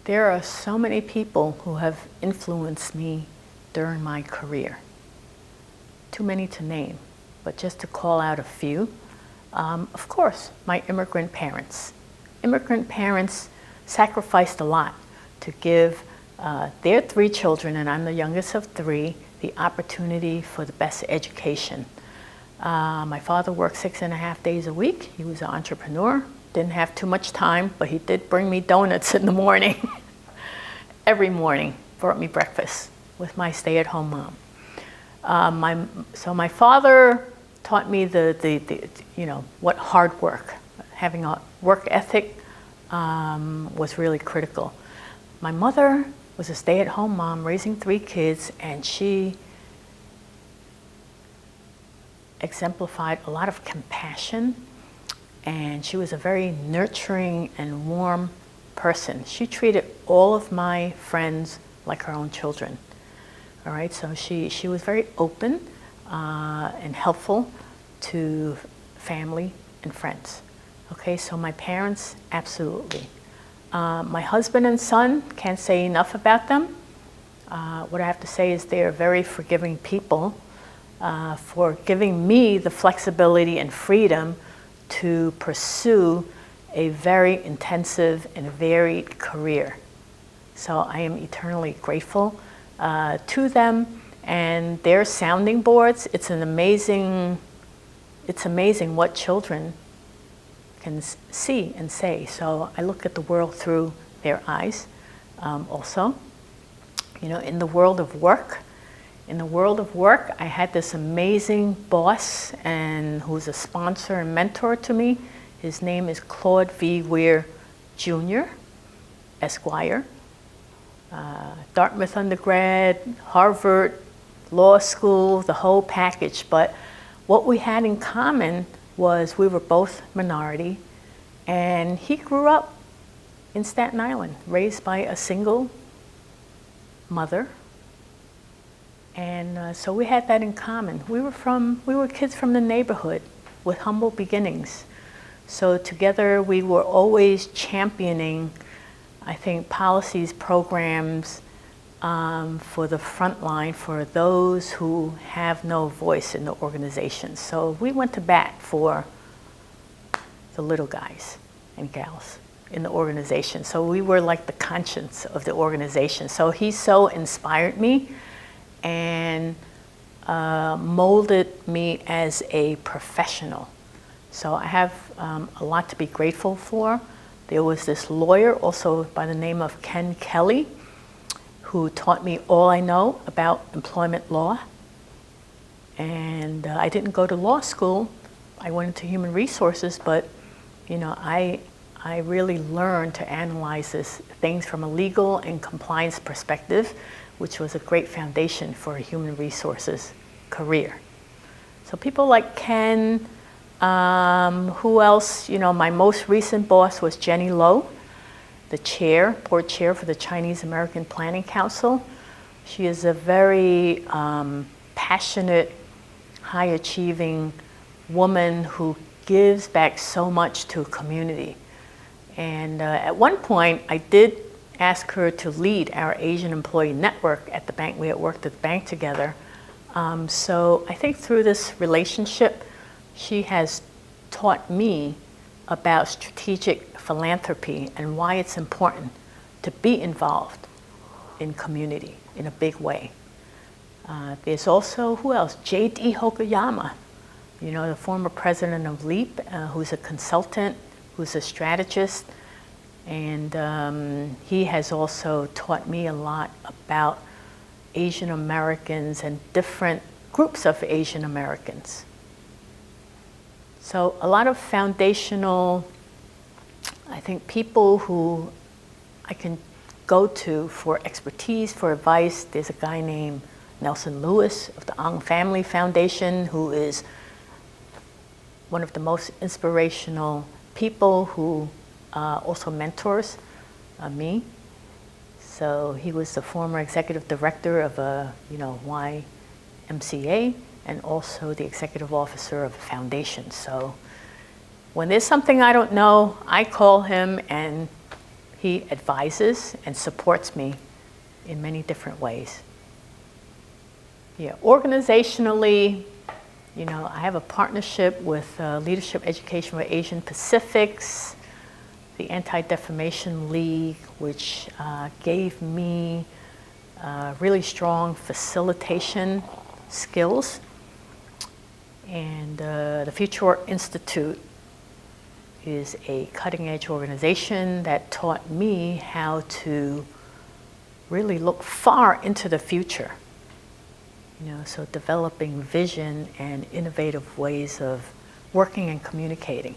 There are so many people who have influenced me during my career. Too many to name, but just to call out a few. Of course, my immigrant parents. Immigrant parents sacrificed a lot to give their 3 children, and I'm the youngest of 3, the opportunity for the best education. My father worked 6.5 days a week. He was an entrepreneur. Didn't have too much time, but he did bring me donuts in the morning. Every morning, brought me breakfast with my stay-at-home mom. So my father taught me what hard work, having a work ethic was really critical. My mother was a stay-at-home mom raising 3 kids, and she exemplified a lot of compassion, and she was a very nurturing and warm person. She treated all of my friends like her own children. All right, so she was very open and helpful to family and friends. Okay, so my parents, absolutely. My husband and son, can't say enough about them. What I have to say is they are very forgiving people for giving me the flexibility and freedom to pursue a very intensive and varied career. So I am eternally grateful to them and their sounding boards. It's amazing what children can see and say. So I look at the world through their eyes also. In the world of work, I had this amazing boss and who's a sponsor and mentor to me. His name is Claude V. Weir Jr., Esquire. Dartmouth undergrad, Harvard, law school, the whole package. But what we had in common was we were both minority, and he grew up in Staten Island, raised by a single mother. And so we had that in common. We were kids from the neighborhood with humble beginnings. So together we were always championing, I think, policies, programs for the front line, for those who have no voice in the organization. So we went to bat for the little guys and gals in the organization. So we were like the conscience of the organization. So he so inspired me and molded me as a professional. So I have a lot to be grateful for. There was this lawyer also by the name of Ken Kelly who taught me all I know about employment law. And I didn't go to law school. I went into human resources, but I really learned to analyze things from a legal and compliance perspective, which was a great foundation for a human resources career. So people like Ken, who else? My most recent boss was Jenny Lowe, the board chair for the Chinese American Planning Council. She is a very passionate, high-achieving woman who gives back so much to a community. And at one point, I did ask her to lead our Asian employee network at the bank. We had worked at the bank together. So I think through this relationship, she has taught me about strategic philanthropy and why it's important to be involved in community in a big way. There's also, who else? J.D. Hokoyama, the former president of LEAP, who's a consultant, who's a strategist. And he has also taught me a lot about Asian Americans and different groups of Asian Americans. So a lot of foundational, I think, people who I can go to for expertise, for advice. There's a guy named Nelson Lewis of the Ong Family Foundation, who is one of the most inspirational people who also mentors me. So he was the former executive director of YMCA and also the executive officer of a foundation. So when there's something I don't know, I call him and He advises and supports me in many different ways. Yeah, organizationally, you know, I have a partnership with Leadership Education for Asian Pacifics, the Anti-Defamation League, which gave me really strong facilitation skills. And the Future Work Institute is a cutting-edge organization that taught me how to really look far into the future. You know, so developing vision and innovative ways of working and communicating.